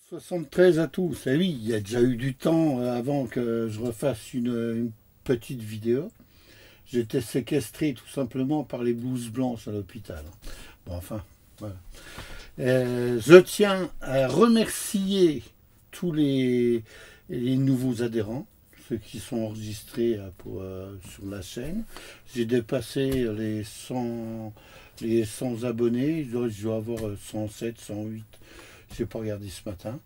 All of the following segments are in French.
73 à tous. Et oui, il y a déjà eu du temps avant que je refasse une petite vidéo. J'étais séquestré tout simplement par les blouses blanches à l'hôpital. Bon, enfin, voilà. Je tiens à remercier tous les nouveaux adhérents, ceux qui sont enregistrés sur la chaîne. J'ai dépassé les 100 abonnés. Je dois avoir 107, 108. Je n'ai pas regardé ce matin.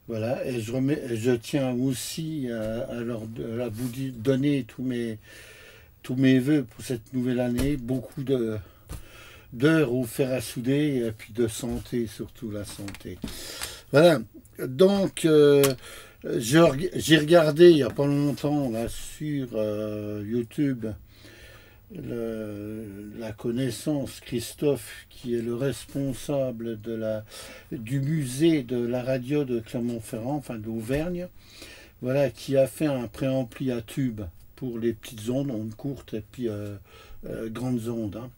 Voilà, et je tiens aussi à vous donner tous mes voeux pour cette nouvelle année. Beaucoup d'heures au fer à souder et puis de santé, surtout la santé. Voilà, donc j'ai regardé il n'y a pas longtemps là, sur YouTube la connaissance Christophe, qui est le responsable du musée de la radio de Clermont-Ferrand, enfin d'Auvergne, voilà, qui a fait un préampli à tube pour les petites ondes courtes et puis grandes ondes. Hein.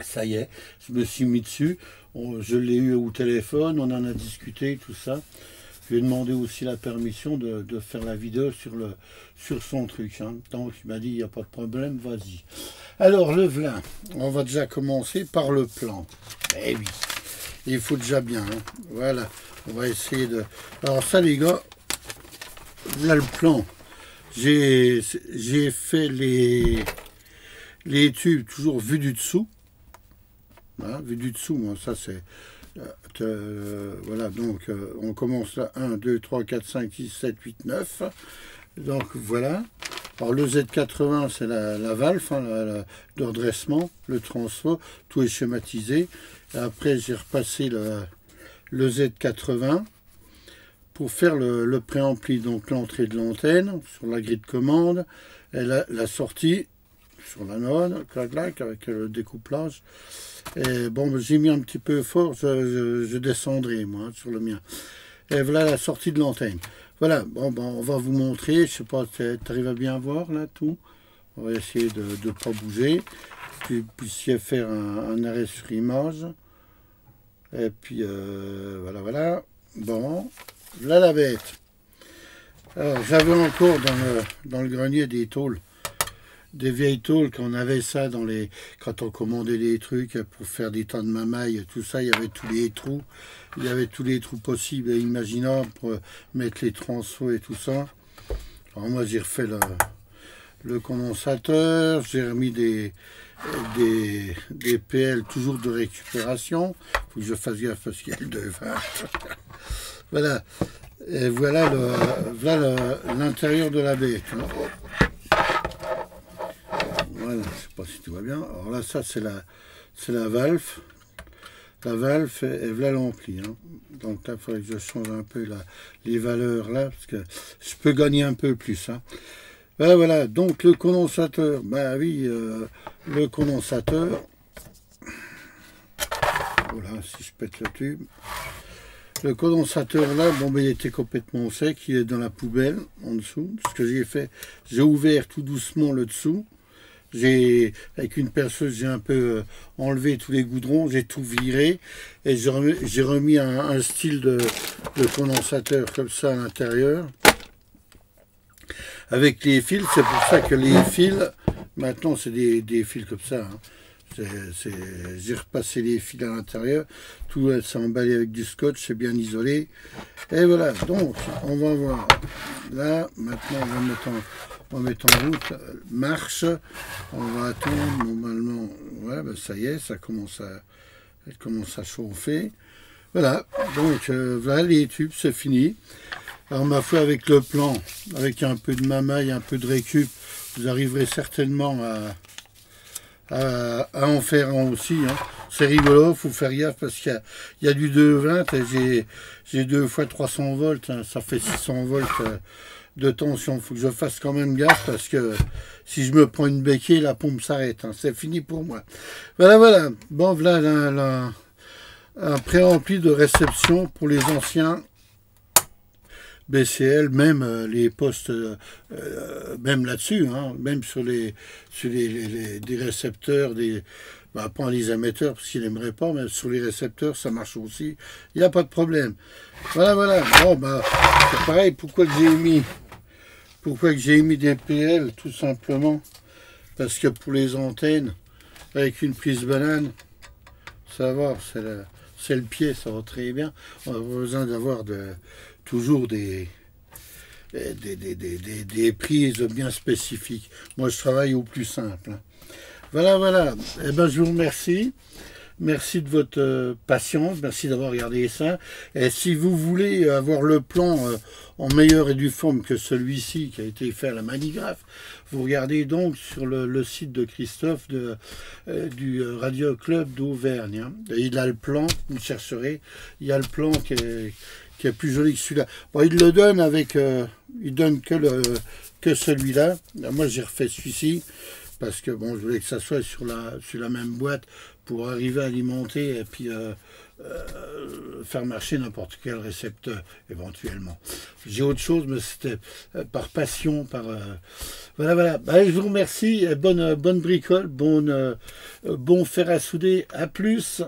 Ça y est, je me suis mis dessus, je l'ai eu au téléphone, on en a discuté, tout ça. Je lui ai demandé aussi la permission de faire la vidéo sur son truc. Hein. Donc il m'a dit, il n'y a pas de problème, vas-y. Alors le vlin, on va déjà commencer par le plan. Eh oui, il faut déjà bien. Hein. Voilà, on va essayer de... Alors ça les gars, là le plan. J'ai fait les tubes toujours vus du dessous. Voilà, vus du dessous, moi, ça c'est... voilà, donc on commence là, 1, 2, 3, 4, 5, 6, 7, 8, 9. Donc voilà. Alors le Z80, c'est la valve, hein, le redressement, le transfo, tout est schématisé. Et après, j'ai repassé le Z80 pour faire le préampli, donc l'entrée de l'antenne sur la grille de commande, et la sortie sur la node, clac, avec le découplage. Et bon, j'ai mis un petit peu fort, je descendrai moi hein, sur le mien. Et voilà la sortie de l'antenne. Voilà, bon, on va vous montrer, je sais pas, tu arrives à bien voir là tout. On va essayer de ne pas bouger. Puis vous puissiez faire un arrêt sur image. Et puis voilà. Bon, là la bête. Alors j'avais encore dans le grenier des tôles. Des vieilles tôles, qu'on avait ça quand on commandait des trucs pour faire des tas de mamailles, tout ça, il y avait tous les trous. Il y avait tous les trous possibles et imaginables pour mettre les transfos et tout ça. Alors moi j'ai refait le condensateur, j'ai remis des PL toujours de récupération. Il faut que je fasse gaffe parce qu'il y a le devant. Voilà. Et voilà l'intérieur de la bête. Voilà, je ne sais pas si tu vois bien. Alors là, ça c'est la valve. La valve et voilà l'ampli. Hein. Donc là, il faudrait que je change un peu les valeurs là, parce que je peux gagner un peu plus. Hein. Voilà. Donc le condensateur, bah oui, le condensateur. Voilà, si je pète le tube. Le condensateur là, bon ben il était complètement sec, il est dans la poubelle en dessous. Ce que j'ai fait, j'ai ouvert tout doucement le dessous. Avec une perceuse, j'ai un peu enlevé tous les goudrons, j'ai tout viré et j'ai remis un style de condensateur comme ça à l'intérieur. Avec les fils, c'est pour ça que les fils, maintenant c'est des fils comme ça. Hein. J'ai repassé les fils à l'intérieur, tout c'est emballé avec du scotch, c'est bien isolé. Et voilà, donc on va voir. Là, maintenant on va mettre en route, marche, on va attendre normalement, ouais, ben ça y est, elle commence à chauffer. Voilà, donc voilà les tubes, c'est fini. Alors ma foi avec le plan, avec un peu de mamaille, un peu de récup, vous arriverez certainement à en faire un aussi. Hein. C'est rigolo, il faut faire gaffe parce qu'il y a du 220 et j'ai 2 fois 300 volts, hein, ça fait 600 volts de tension. Il faut que je fasse quand même gaffe parce que si je me prends une béquille, la pompe s'arrête. Hein. C'est fini pour moi. Voilà. Bon, voilà un préampli de réception pour les anciens BCL, même les postes, même là-dessus, hein, même sur des récepteurs, Bah, pas les émetteurs parce qu'il n'aimerait pas, mais sur les récepteurs, ça marche aussi. Il n'y a pas de problème. Voilà, voilà. Bon, bah, c'est pareil. Pourquoi que j'ai mis des PL? Tout simplement parce que pour les antennes, avec une prise banane, ça va, c'est le pied, ça va très bien. On a besoin d'avoir toujours des prises bien spécifiques. Moi, je travaille au plus simple. Voilà, voilà. Eh ben, je vous remercie. Merci de votre patience. Merci d'avoir regardé ça. Et si vous voulez avoir le plan en meilleure et due forme que celui-ci qui a été fait à la Manigraphe, vous regardez donc sur le site de Christophe du Radio Club d'Auvergne. Hein. Il a le plan, vous chercherez. Il y a le plan qui est plus joli que celui-là. Bon, il le donne avec... il donne que celui-là. Moi, j'ai refait celui-ci parce que bon, je voulais que ça soit sur la même boîte pour arriver à alimenter et puis faire marcher n'importe quel récepteur éventuellement. J'ai autre chose, mais c'était par passion, voilà, voilà. Allez, je vous remercie, bonne bricole, bon fer à souder, à plus.